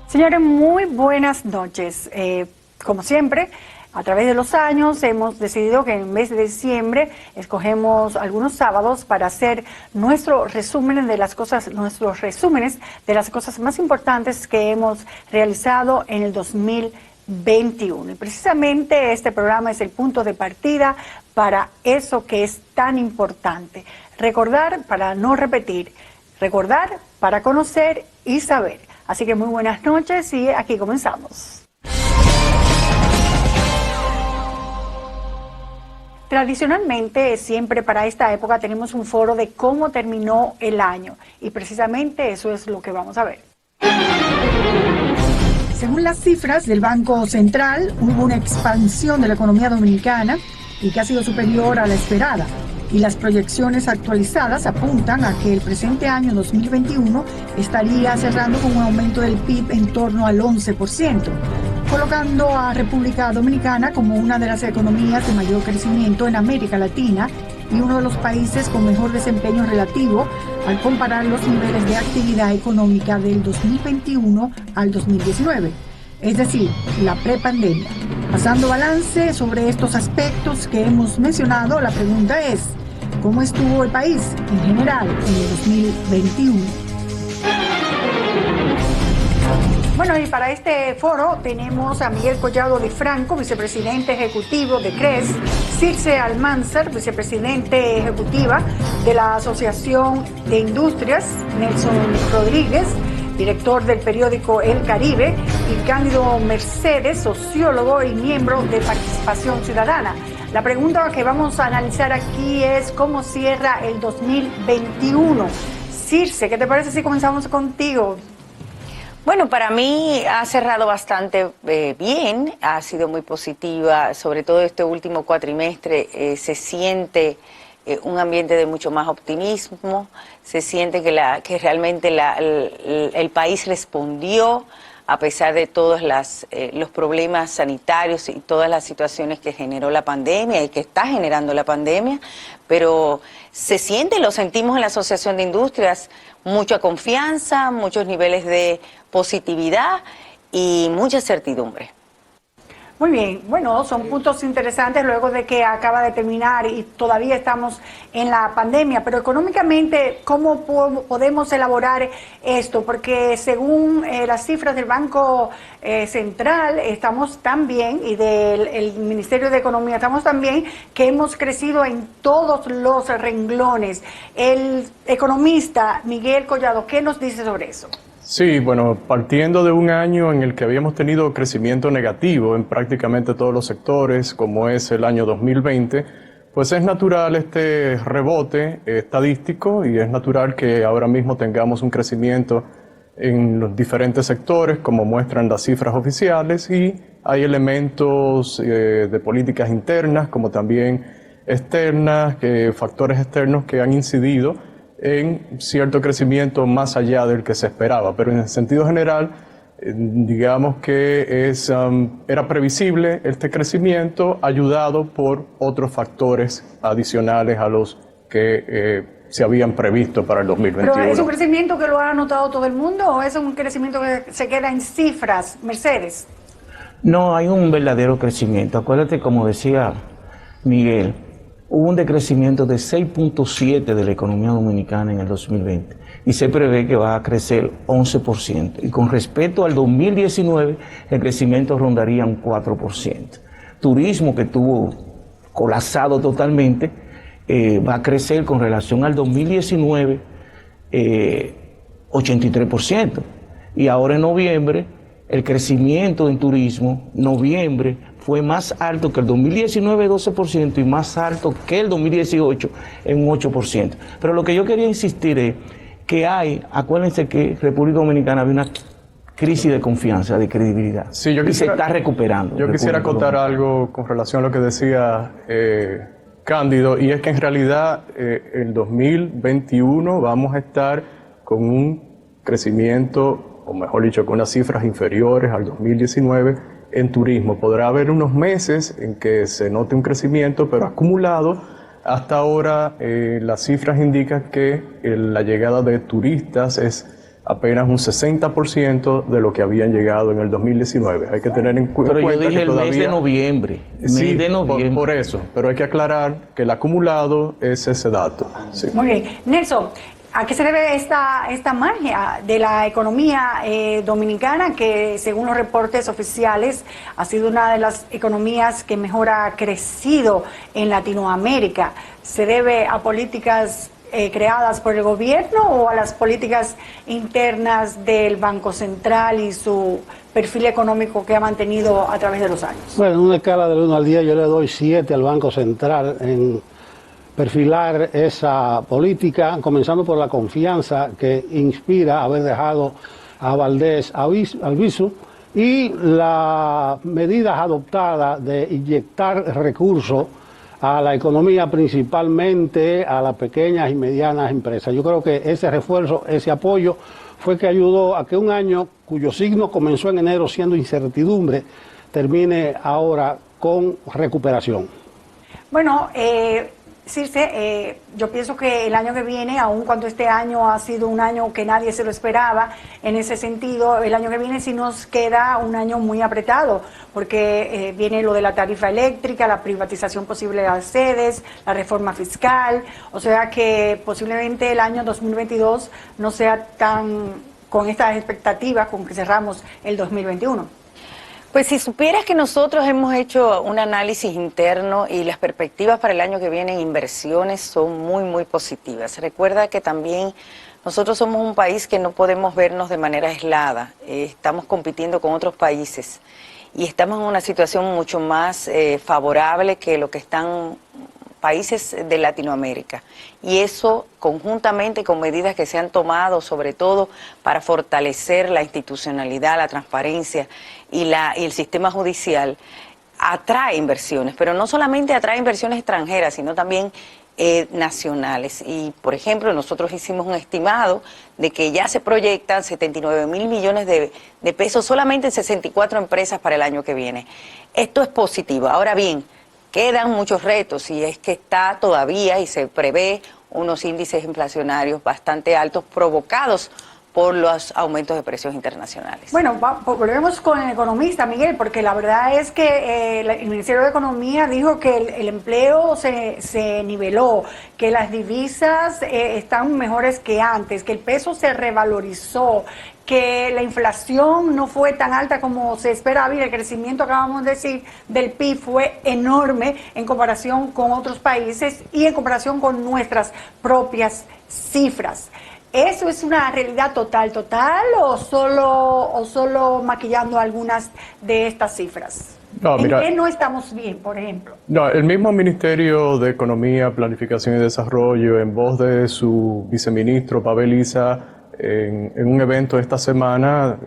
Señores, muy buenas noches. Como siempre, a través de los años hemos decidido que en el mes de diciembre escogemos algunos sábados para hacer nuestros resúmenes de las cosas más importantes que hemos realizado en el 2021. Y precisamente este programa es el punto de partida para eso que es tan importante. Recordar para no repetir, recordar para conocer y saber. Así que muy buenas noches y aquí comenzamos. Tradicionalmente, siempre para esta época tenemos un foro de cómo terminó el año y precisamente eso es lo que vamos a ver. Según las cifras del Banco Central, hubo una expansión de la economía dominicana y que ha sido superior a la esperada. Y las proyecciones actualizadas apuntan a que el presente año 2021 estaría cerrando con un aumento del PIB en torno al 11%, colocando a República Dominicana como una de las economías de mayor crecimiento en América Latina y uno de los países con mejor desempeño relativo al comparar los niveles de actividad económica del 2021 al 2019, es decir, la prepandemia. Pasando balance sobre estos aspectos que hemos mencionado, la pregunta es, ¿cómo estuvo el país en general en el 2021? Bueno, y para este foro tenemos a Miguel Collado Di Franco, vicepresidente ejecutivo de CRES, Circe Almanzar, vicepresidente ejecutiva de la Asociación de Industrias, Nelson Rodríguez, director del periódico El Caribe, y Cándido Mercedes, sociólogo y miembro de Participación Ciudadana. La pregunta que vamos a analizar aquí es cómo cierra el 2021. Circe, ¿qué te parece si comenzamos contigo? Bueno, para mí ha cerrado bastante bien, ha sido muy positiva, sobre todo este último cuatrimestre se siente un ambiente de mucho más optimismo, se siente que realmente el país respondió a pesar de todos los problemas sanitarios y todas las situaciones que generó la pandemia y que está generando la pandemia, pero se siente, lo sentimos en la Asociación de Industrias, mucha confianza, muchos niveles de positividad y mucha certidumbre. Muy bien, bueno, son puntos interesantes luego de que acaba de terminar y todavía estamos en la pandemia, pero económicamente, ¿cómo podemos elaborar esto? Porque según las cifras del Banco Central, estamos tan bien, y del Ministerio de Economía, estamos tan bien que hemos crecido en todos los renglones. El economista Miguel Collado, ¿qué nos dice sobre eso? Sí, bueno, partiendo de un año en el que habíamos tenido crecimiento negativo en prácticamente todos los sectores, como es el año 2020, pues es natural este rebote estadístico y es natural que ahora mismo tengamos un crecimiento en los diferentes sectores, como muestran las cifras oficiales, y hay elementos de políticas internas, como también externas, factores externos que han incidido en cierto crecimiento más allá del que se esperaba, pero en el sentido general, digamos que era previsible este crecimiento ayudado por otros factores adicionales a los que se habían previsto para el 2021. ¿Pero es un crecimiento que lo ha notado todo el mundo o es un crecimiento que se queda en cifras, Mercedes? No, hay un verdadero crecimiento. Acuérdate, como decía Miguel, hubo un decrecimiento de 6.7% de la economía dominicana en el 2020 y se prevé que va a crecer 11%. Y con respecto al 2019, el crecimiento rondaría un 4%. Turismo, que estuvo colapsado totalmente, va a crecer con relación al 2019 83%. Y ahora en noviembre, el crecimiento en turismo, noviembre, fue más alto que el 2019, 12%, y más alto que el 2018, en un 8%. Pero lo que yo quería insistir es que acuérdense que República Dominicana había una crisis de confianza, de credibilidad, sí, y se está recuperando. Yo quisiera acotar algo con relación a lo que decía Cándido, y es que en realidad el 2021 vamos a estar con un crecimiento, o mejor dicho, con unas cifras inferiores al 2019, en turismo. Podrá haber unos meses en que se note un crecimiento, pero acumulado, hasta ahora las cifras indican que la llegada de turistas es apenas un 60% de lo que habían llegado en el 2019. Hay que tener en cuenta Pero yo dije que el todavía, mes de noviembre. Sí, Mes de noviembre. por eso, pero hay que aclarar que el acumulado es ese dato. Sí. Muy bien. Nelson, ¿a qué se debe esta magia de la economía dominicana que, según los reportes oficiales, ha sido una de las economías que mejor ha crecido en Latinoamérica? ¿Se debe a políticas creadas por el gobierno o a las políticas internas del Banco Central y su perfil económico que ha mantenido a través de los años? Bueno, en una escala del 1 al 10 yo le doy 7 al Banco Central en perfilar esa política, comenzando por la confianza que inspira haber dejado a Valdés Albizu y las medidas adoptadas de inyectar recursos a la economía, principalmente a las pequeñas y medianas empresas. Yo creo que ese refuerzo, ese apoyo, fue que ayudó a que un año cuyo signo comenzó en enero siendo incertidumbre, termine ahora con recuperación. Bueno, Circe, yo pienso que el año que viene, aun cuando este año ha sido un año que nadie se lo esperaba, en ese sentido, el año que viene sí nos queda un año muy apretado, porque viene lo de la tarifa eléctrica, la privatización posible de las sedes, la reforma fiscal, o sea que posiblemente el año 2022 no sea tan con estas expectativas con que cerramos el 2021. Pues si supieras que nosotros hemos hecho un análisis interno y las perspectivas para el año que viene en inversiones son muy, muy positivas. Recuerda que también nosotros somos un país que no podemos vernos de manera aislada. Estamos compitiendo con otros países y estamos en una situación mucho más favorable que lo que están países de Latinoamérica, y eso conjuntamente con medidas que se han tomado sobre todo para fortalecer la institucionalidad, la transparencia y el sistema judicial, atrae inversiones, pero no solamente atrae inversiones extranjeras, sino también nacionales. Y por ejemplo, nosotros hicimos un estimado de que ya se proyectan 79.000 millones de pesos solamente en 64 empresas para el año que viene. Esto es positivo. Ahora bien, quedan muchos retos y es que está todavía y se prevé unos índices inflacionarios bastante altos provocados por los aumentos de precios internacionales. Bueno, volvemos con el economista, Miguel, porque la verdad es que el Ministerio de Economía dijo que el empleo se niveló, que las divisas están mejores que antes, que el peso se revalorizó, que la inflación no fue tan alta como se esperaba y el crecimiento, acabamos de decir, del PIB fue enorme en comparación con otros países y en comparación con nuestras propias cifras. ¿Eso es una realidad total o solo maquillando algunas de estas cifras? No, mira, ¿En qué no estamos bien, por ejemplo? No, el mismo Ministerio de Economía, Planificación y Desarrollo, en voz de su viceministro Pavel Issa, en un evento esta semana,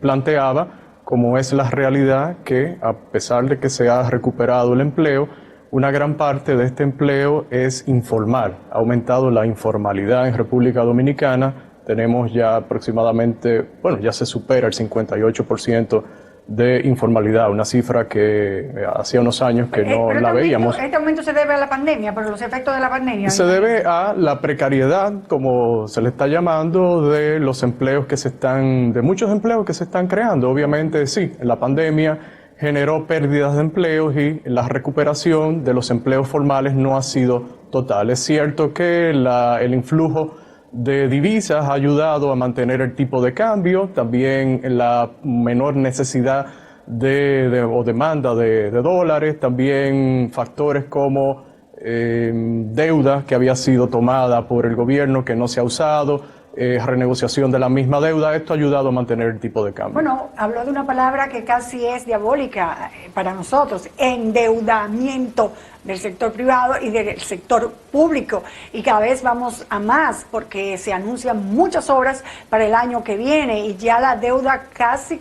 planteaba cómo es la realidad que, a pesar de que se ha recuperado el empleo, una gran parte de este empleo es informal. Ha aumentado la informalidad en República Dominicana. Tenemos ya aproximadamente, bueno, ya se supera el 58% de informalidad, una cifra que hacía unos años que no la veíamos. Este aumento se debe a la pandemia, por los efectos de la pandemia. Se debe a la precariedad, como se le está llamando, de los empleos que se están, de muchos empleos que se están creando. Obviamente, sí, la pandemia generó pérdidas de empleos y la recuperación de los empleos formales no ha sido total. Es cierto que el influjo de divisas ha ayudado a mantener el tipo de cambio, también la menor necesidad o demanda de dólares, también factores como deuda que había sido tomada por el gobierno que no se ha usado, renegociación de la misma deuda. Esto ha ayudado a mantener el tipo de cambio. Bueno, habló de una palabra que casi es diabólica para nosotros: endeudamiento del sector privado y del sector público, y cada vez vamos a más porque se anuncian muchas obras para el año que viene y ya la deuda casi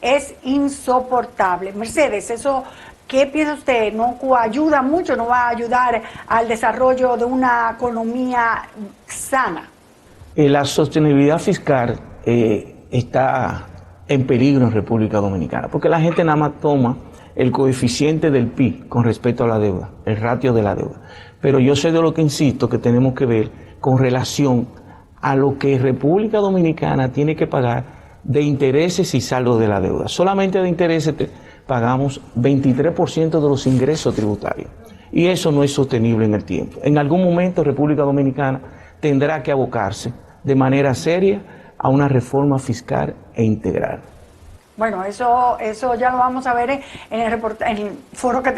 es insoportable. Mercedes, eso, ¿qué piensa usted? ¿No ayuda mucho? ¿No va a ayudar al desarrollo de una economía sana? La sostenibilidad fiscal está en peligro en República Dominicana, porque la gente nada más toma el coeficiente del PIB con respecto a la deuda, el ratio de la deuda. Pero yo soy de lo que insisto que tenemos que ver con relación a lo que República Dominicana tiene que pagar de intereses y saldo de la deuda. Solamente de intereses pagamos 23% de los ingresos tributarios. Y eso no es sostenible en el tiempo. En algún momento República Dominicana tendrá que abocarse de manera seria a una reforma fiscal e integral. Bueno, eso ya lo vamos a ver en el foro que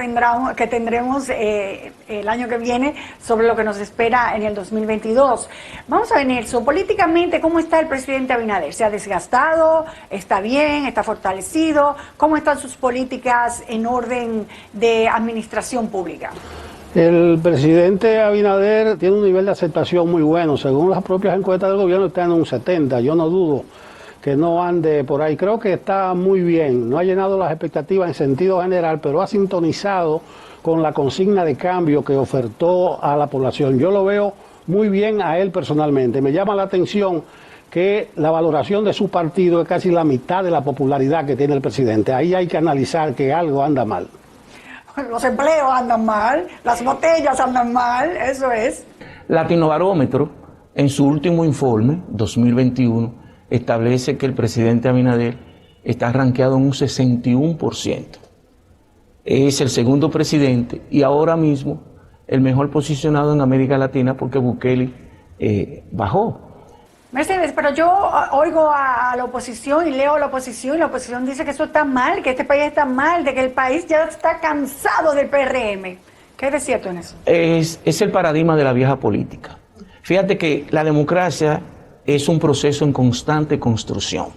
tendremos el año que viene sobre lo que nos espera en el 2022. Vamos a ver, Nelson, políticamente, ¿cómo está el presidente Abinader? ¿Se ha desgastado? ¿Está bien? ¿Está fortalecido? ¿Cómo están sus políticas en orden de administración pública? El presidente Abinader tiene un nivel de aceptación muy bueno. Según las propias encuestas del gobierno, está en un 70. Yo no dudo que no ande por ahí. Creo que está muy bien. No ha llenado las expectativas en sentido general, pero ha sintonizado con la consigna de cambio que ofertó a la población. Yo lo veo muy bien a él personalmente. Me llama la atención que la valoración de su partido es casi la mitad de la popularidad que tiene el presidente. Ahí hay que analizar que algo anda mal. Los empleos andan mal, las botellas andan mal, eso es. Latinobarómetro, en su último informe, 2021, establece que el presidente Abinader está rankeado en un 61%. Es el segundo presidente y ahora mismo el mejor posicionado en América Latina porque Bukele bajó. Mercedes, pero yo oigo a la oposición y leo a la oposición y la oposición dice que eso está mal, que este país está mal, de que el país ya está cansado del PRM. ¿Qué es de cierto en eso? Es el paradigma de la vieja política. Fíjate que la democracia es un proceso en constante construcción.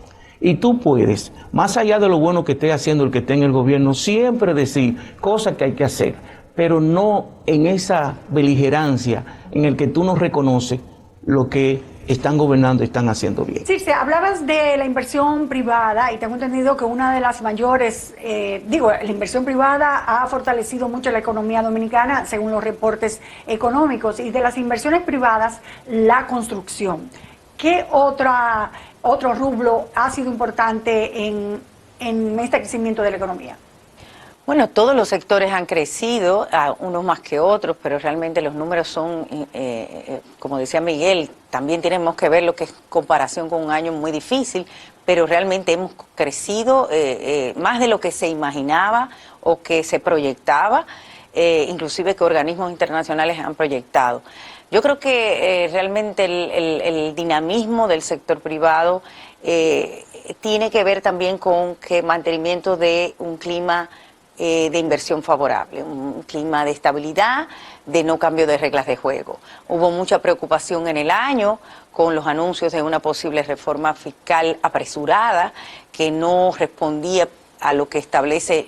Y tú puedes, más allá de lo bueno que esté haciendo el que esté en el gobierno, siempre decir cosas que hay que hacer, pero no en esa beligerancia en el que tú no reconoces lo que están gobernando y están haciendo bien. Sí, hablabas de la inversión privada y tengo entendido que una de las mayores, la inversión privada ha fortalecido mucho la economía dominicana según los reportes económicos, y de las inversiones privadas, la construcción. ¿Qué otro rublo ha sido importante en este crecimiento de la economía? Bueno, todos los sectores han crecido, unos más que otros, pero realmente los números son, como decía Miguel, también tenemos que ver lo que es comparación con un año muy difícil, pero realmente hemos crecido más de lo que se imaginaba o que se proyectaba, inclusive que organismos internacionales han proyectado. Yo creo que realmente el dinamismo del sector privado tiene que ver también con que mantenimiento de un clima de inversión favorable, un clima de estabilidad, de no cambio de reglas de juego. Hubo mucha preocupación en el año con los anuncios de una posible reforma fiscal apresurada que no respondía a lo que establece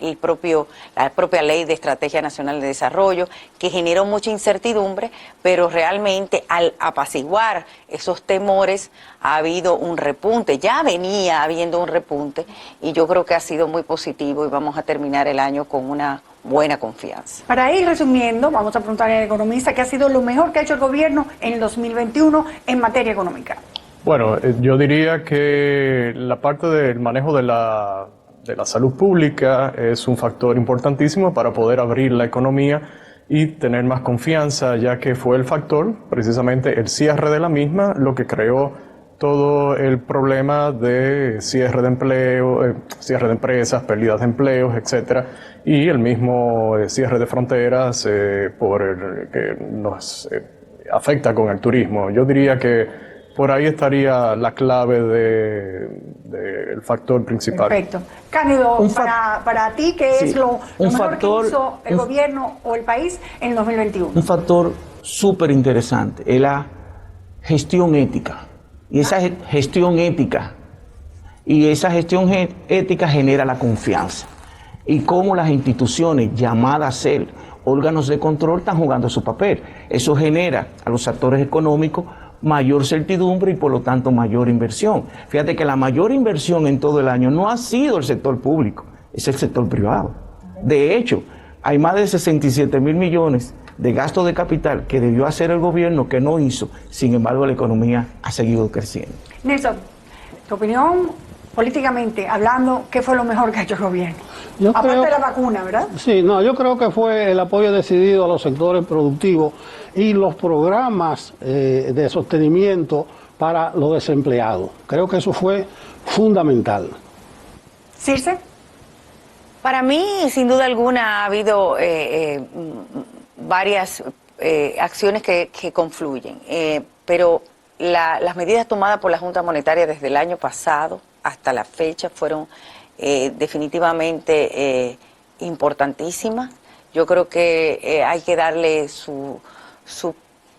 la propia Ley de Estrategia Nacional de Desarrollo, que generó mucha incertidumbre, pero realmente al apaciguar esos temores ha habido un repunte, ya venía habiendo un repunte, y yo creo que ha sido muy positivo y vamos a terminar el año con una buena confianza. Para ir resumiendo, vamos a preguntarle al economista qué ha sido lo mejor que ha hecho el gobierno en el 2021 en materia económica. Bueno, yo diría que la parte del manejo de la salud pública es un factor importantísimo para poder abrir la economía y tener más confianza, ya que fue el factor, precisamente el cierre de la misma, lo que creó todo el problema de cierre de empleo, cierre de empresas, pérdidas de empleos, etcétera, y el mismo cierre de fronteras que nos afecta con el turismo. Yo diría que por ahí estaría la clave del factor principal. Perfecto. Cándido, para ti, ¿qué es lo mejor que hizo el gobierno o el país en el 2021? Un factor súper interesante es la gestión ética. Y esa gestión ética genera la confianza. Y cómo las instituciones llamadas a ser órganos de control están jugando su papel. Eso genera a los actores económicos mayor certidumbre y por lo tanto mayor inversión. Fíjate que la mayor inversión en todo el año no ha sido el sector público, es el sector privado. De hecho, hay más de 67.000 millones de gasto de capital que debió hacer el gobierno que no hizo, sin embargo la economía ha seguido creciendo. Nelson, tu opinión, políticamente hablando, ¿qué fue lo mejor que ha hecho el gobierno? Aparte de la vacuna, ¿verdad? Sí, yo creo que fue el apoyo decidido a los sectores productivos y los programas de sostenimiento para los desempleados. Creo que eso fue fundamental. Circe. Para mí, sin duda alguna, ha habido varias acciones que confluyen, pero las medidas tomadas por la Junta Monetaria desde el año pasado hasta la fecha fueron definitivamente importantísimas. Yo creo que hay que darle su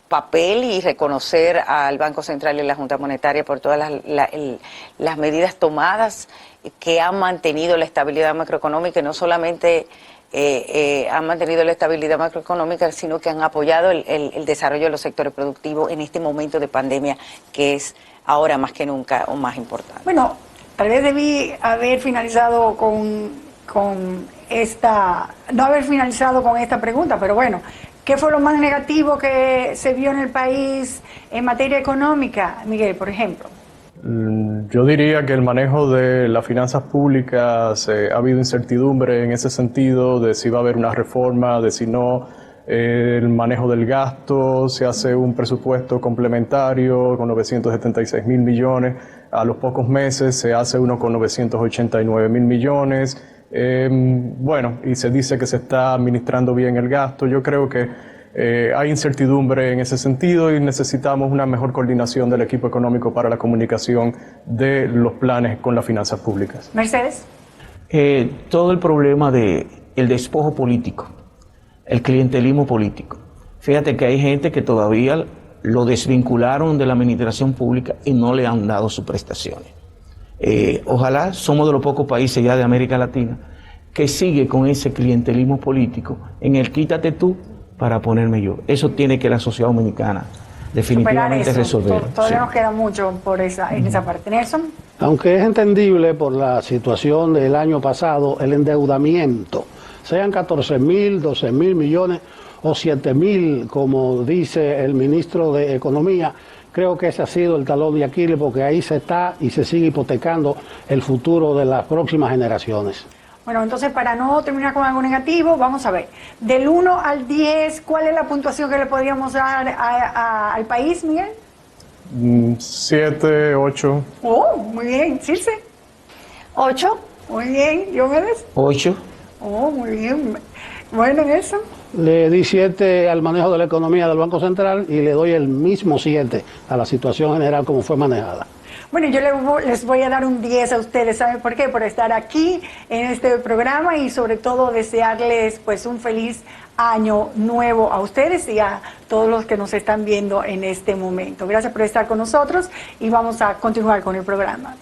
papel y reconocer al Banco Central y la Junta Monetaria por todas las medidas tomadas que han mantenido la estabilidad macroeconómica, y no solamente han mantenido la estabilidad macroeconómica, sino que han apoyado el desarrollo de los sectores productivos en este momento de pandemia, que es ahora más que nunca o más importante. Bueno, tal vez debí haber finalizado con esta, no haber finalizado con esta pregunta, pero bueno, ¿qué fue lo más negativo que se vio en el país en materia económica, Miguel, por ejemplo? Yo diría que el manejo de las finanzas públicas, ha habido incertidumbre en ese sentido, de si va a haber una reforma, de si no, el manejo del gasto, se hace un presupuesto complementario con 976.000 millones, a los pocos meses se hace uno con 989.000 millones, bueno, y se dice que se está administrando bien el gasto. Yo creo que hay incertidumbre en ese sentido y necesitamos una mejor coordinación del equipo económico para la comunicación de los planes con las finanzas públicas. Mercedes. Todo el problema del despojo político, el clientelismo político. Fíjate que hay gente que todavía lo desvincularon de la administración pública y no le han dado sus prestaciones. Ojalá somos de los pocos países ya de América Latina que sigue con ese clientelismo político en el quítate tú para ponerme yo. Eso tiene que la sociedad dominicana definitivamente resolver. Todavía Sí. nos queda mucho por en esa parte. Nelson. Aunque es entendible por la situación del año pasado, el endeudamiento, sean 14.000, 12.000 millones o 7.000, como dice el ministro de Economía, creo que ese ha sido el talón de Aquiles, porque ahí se está y se sigue hipotecando el futuro de las próximas generaciones. Bueno, entonces para no terminar con algo negativo, vamos a ver, del 1 al 10, ¿cuál es la puntuación que le podríamos dar al país, Miguel? 7, 8. Oh, muy bien. Circe. 8. Muy bien. Diomedes. 8. Oh, muy bien. Bueno, Nelson. Le di 7 al manejo de la economía del Banco Central y le doy el mismo 7 a la situación general como fue manejada. Bueno, yo les voy a dar un 10 a ustedes, ¿saben por qué? Por estar aquí en este programa y sobre todo desearles pues un feliz año nuevo a ustedes y a todos los que nos están viendo en este momento. Gracias por estar con nosotros y vamos a continuar con el programa.